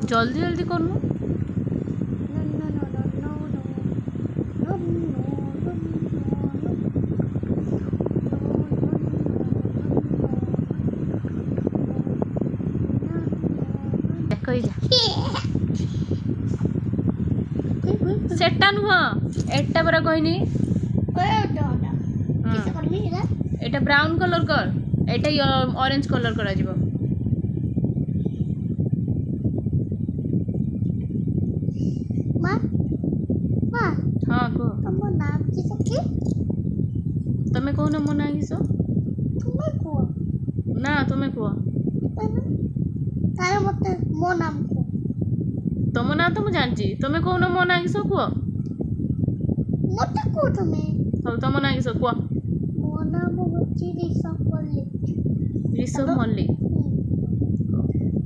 जल्दी जल्दी करनु कही जा सेटा नुह एटा परा कहनी एटा ब्राउन कलर कर एटा ऑरेंज कलर करा जीवो हाँ को तमे कहो ना मो ना किसो ना तुम्हें कहो मो नाम तुम ना तो मुझे जानची तुम्हें कहो ना मो ना किसो कहो मते को तुमे हौ तुम ना किसो कहो मो नाम होची ऋषभ मल्लिक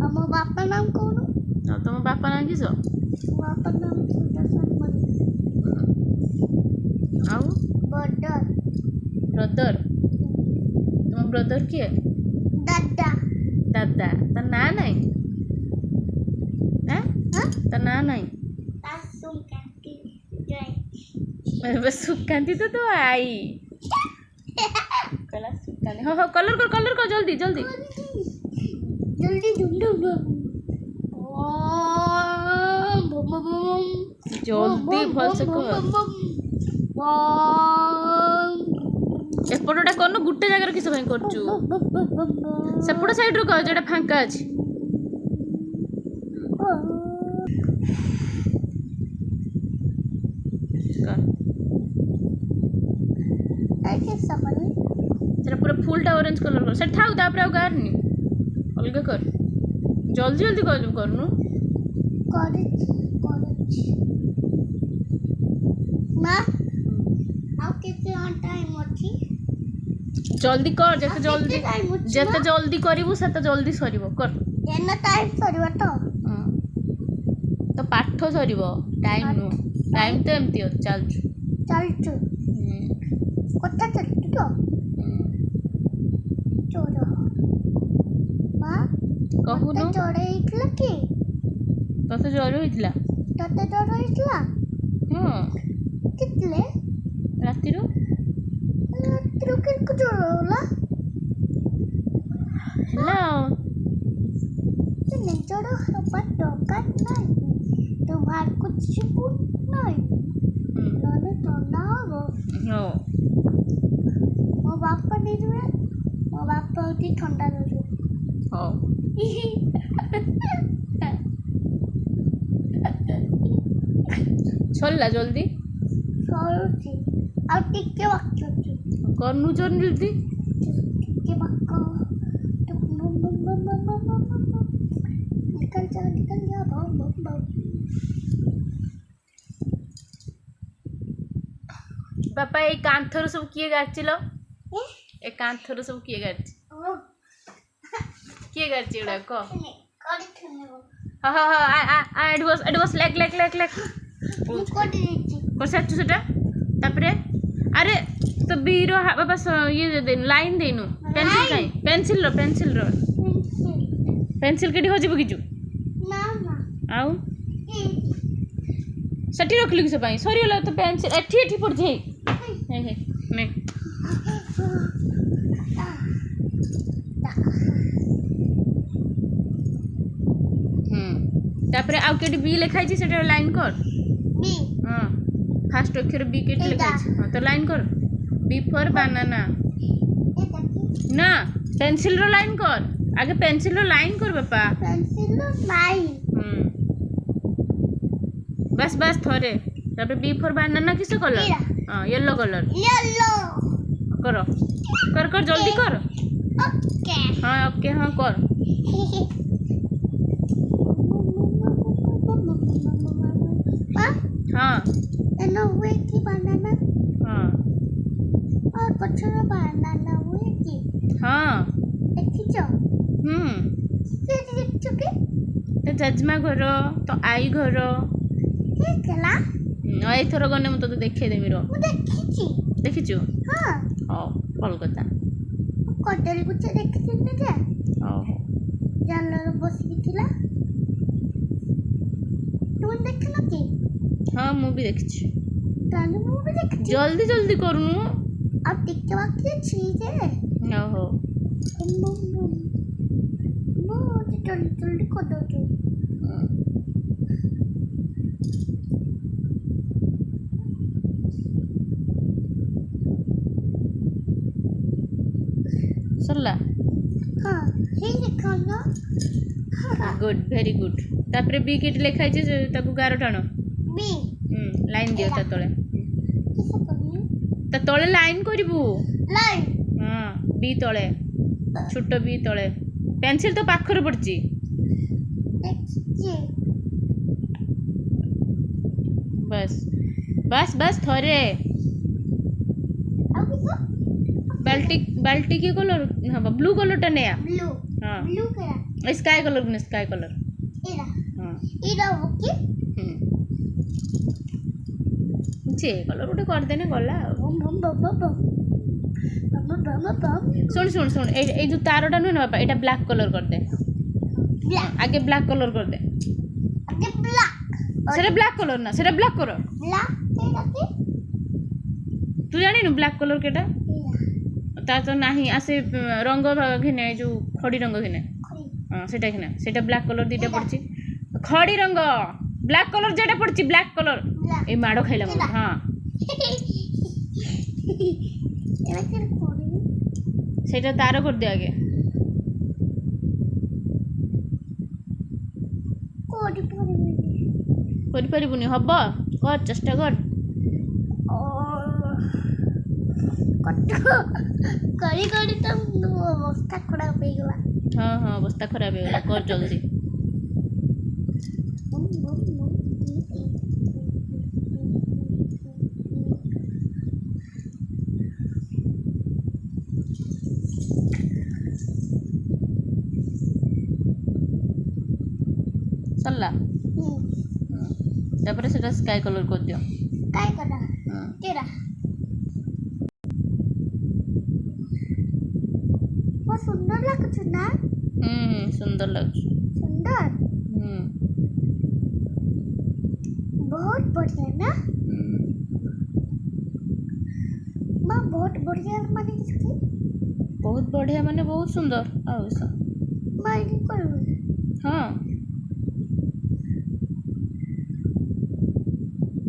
हम बापा नाम कौन हौ तुम बापा ना किसो बापा नाम सुदर्शन मल्लिक आउ ब्रदर ब्रदर तुम ब्रदर किए दादा दादा ता ना नहीं हां ता ना नहीं तासुम कांती जय बस सुकांती तो आई कला सुकांती हो कलर कर जल्दी जल्दी जल्दी ढूंढो जल्दी भल से कर एपटटा करनु गुटे जगह किस भाई करचु सेपट साइड रो कर जेटा फांका अछि तेरा पूरा फुलटा ऑरेंज कलर कर से थाउ तापर आ गार नी अलग कर जल्दी जल्दी करनु मां आउ केते टाइम अछि जल्दी कर जते जल्दी करिवु सेते जल्दी सरिवो कर एना टाइम सरिवो तो पाठ सरिवो टाइम नो टाइम तो एमती चलछु कोटा चलछु तो चोरो मां कहूनु चोरे इतला की तते जरो हितला हां कितले राती रो के चोरो होला हेलो तुम चोरो पर टोका नहीं तुम्हार कुछ पूछ नहीं नने तो ना हो मो बापा नहीं रे मो बापा होती ठंडा रो हो छोड़ला जल्दी सरुची आ टिके वाक्योची करनु जल्दी टिके वाक्यो निकल जा बम बापा ए कांथर सब किए गाचिलो ए कांथर सब किए गाची किए गाची एडा को हां एडवांस लेक कर सच्चू सेटा तापरे अरे तो बीरो बाबा ये दे लाइन देनु पेंसिल रो पेंसिल केडी हो जिबो किजु ना आउ सटी रखलु कि सबाई सरी होला तो पेंसिल एठी पड़ जाई हे ने तापरे आउ केडी बी लिखाई छी सेटा लाइन कर बी हां फास्ट अक्षर बी केडी लिखाई छी हां तो लाइन कर बी फॉर बनाना ना पेंसिल रो लाइन कर आगे पेंसिल रो लाइन कर बापा पेंसिल रो लाइन बस थोरे तापर बी फॉर बनाना किस कलर हां येलो कलर करो कर जल्दी कर ओके हां ओके हां कर हाँ एनो हुए की बनाना हाँ और कुछ बनाना हुए की हाँ देखी जो से देख चुके तो जजमा घर तो आई घर ठीक है ना आई थोड़ा गने मु तो देखे देमी रो मु देखी छु हां हां कोलकाता कोटेल कुछ देखी ने जे हां जानलो बसी थिला भी देखी ताने मुंह भी देखती जल्दी जल्दी करूनु अब टिकटॉक बाकी चीज है ओहो जल्दी जल्दी कर दो तू सरला हाँ हे लिखाना गुड वेरी गुड तापरे बी किट लिखाई जे ताकू गारो टाणो बी लाइन दियो ता तळे किसे करनी ता तळे लाइन करिवु लाइन हां बी तळे छोटो बी तळे पेंसिल तो पाखर पड़ची देखिए बस बस बस थोरे अब किसे बाल्टी बाल्टी की कलर हां ब्लू कलर टा नया ब्लू हां ब्लू करा स्काई कलर ने स्काई कलर इरा हां इरा ओके जे कलर उठे कर देने गला बम बम बम बम बम बम बम सुन सुन सुन ए जो तारटा नु ना बापा एटा ब्लैक कलर कर दे ब्लैक आगे ब्लैक कलर कर दे अगे ब्लैक सेटा ब्लैक कलर ना सेटा ब्लैक करो ब्लैक केड़ा के तू जानी नु ब्लैक कलर केटा इरा ता तो नाही आसे रंग घिने जो खड़ी रंग घिने खरी हां सेटा घिने सेटा ब्लैक कलर दीटा पड़ची खड़ी रंग ब्लैक कलर जेटा पड़ची ब्लैक कलर ब्लैक ए माडो खाइला मत हां एरा के कोडी सेटा तार कर दे आगे कोडी कोडी करि परिबुनी हबो कर चेष्टा कर करी करी तो अवस्था खराब हो गया हां हां अवस्था खराब हो गला कर जल्दी सरला तापर सेटा स्काई कलर कर दियो काय करा हां तेरा वो सुंदर लगत ना सुंदर लग सुंदर बहुत बढ़िया ना माँ बहुत बढ़िया माने इसकी बहुत बढ़िया माने बहुत सुंदर आओ सा माँ ये करूँ हाँ